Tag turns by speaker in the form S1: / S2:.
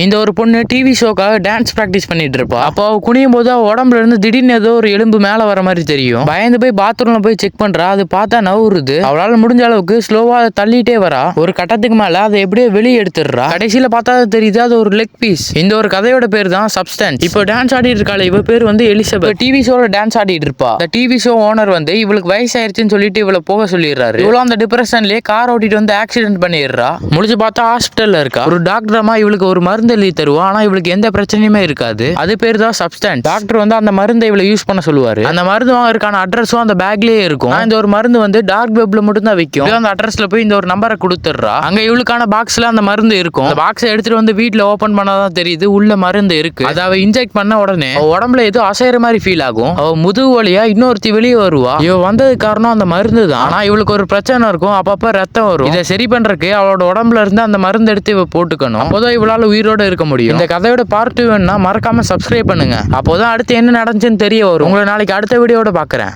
S1: இந்த ஒரு பொண்ணு டிவி ஷோக்காக டான்ஸ் பிராக்டிஸ் பண்ணிட்டு இருப்பா. அப்போ அவ குனியும் போது அவ உடம்புல இருந்து திடீர்னு ஏதோ ஒரு எலும்பு மேல வர மாதிரி தெரியும். பயந்து போய் பாத்ரூம்ல போய் செக் பண்றா. அது பார்த்தா நவுறுது. அவளால முடிஞ்ச அளவுக்கு ஸ்லோவா தள்ளிட்டே வரா. ஒரு கட்டத்துக்கு மேல அதை எப்படியோ வெளியே எடுத்துடுறா. கடைசியில பார்த்தா தெரியுது அது ஒரு லெக் பீஸ். இந்த ஒரு கதையோட பேர் தான் சப்ஸ்டன்ஸ். இப்போ டான்ஸ் ஆடிட்டு இருக்காள். இவ பேர் வந்து எலிசபெத். டிவி ஷோல டான்ஸ் ஆடிட்டு இருப்பா. இந்த டிவி ஷோ ஓனர் வந்து இவளுக்கு வயசாயிருச்சுன்னு சொல்லிட்டு இவளை போக சொல்லிடுறாரு. இவ்வளவு அந்த டிப்ரெஷன்லயே கார் ஓட்டிட்டு வந்து ஆக்சிடென்ட் பண்ணிடுறா. முடிச்சு பார்த்தா ஹாஸ்பிட்டல்ல இருக்கா. ஒரு டாக்டர் அம்மா இவளுக்கு ஒரு மருந்து எழுதி தருவா. ஆனா இவளுக்கு எந்த பிரச்சனையுமே இருக்காது. அது பேர் தான் சப்ஸ்டன்ஸ். டாக்டர் வந்து அந்த மருந்தை இவளை யூஸ் பண்ண சொல்லுவாரு. அந்த மருந்து வாங்கறதுக்கான அட்ரஸும் அந்த பேக்லயே இருக்கும். இந்த ஒரு மருந்து வந்து டார்க் வெப்ல மட்டும் தான் விற்கும். அந்த அட்ரஸ்ல போய் இந்த ஒரு நம்பரை கொடுத்துடுறா. அங்க இவளுக்கான பாக்ஸ்ல அந்த மருந்து இருக்கும். அந்த பாக்ஸை எடுத்துட்டு வந்து வீட்டுல ஓபன் பண்ணாதான் தெரியுது உள்ள மருந்து இருக்கு. அதை அவ இன்ஜெக்ட் பண்ண உடனே உடம்புல ஏதோ அசைற மாதிரி ஃபீல் ஆகும். அவ முதுகு வழியா இன்னொருத்தி வெளியே வருவா. இவ வந்தது காரணம் அந்த மருந்து தான். ஆனா இவளுக்கு ஒரு பிரச்சனை இருக்கும். அப்பப்ப ரத்தம் வரும். இதை சரி பண்றதுக்கு அவளோட உடம்புல இருந்து அந்த மருந்து எடுத்து இவ போட்டுக்கணும். அப்போதான் இவளால உயிரோட இருக்க முடியும். இந்த கதையோட பார்ட் 2 வேணும்னா மறக்காம சப்ஸ்கிரைப் பண்ணுங்க. அப்போதான் அடுத்து என்ன நடந்துச்சுன்னு தெரிய வரும். உங்களை நாளைக்கு அடுத்த வீடியோட பாக்குறேன்.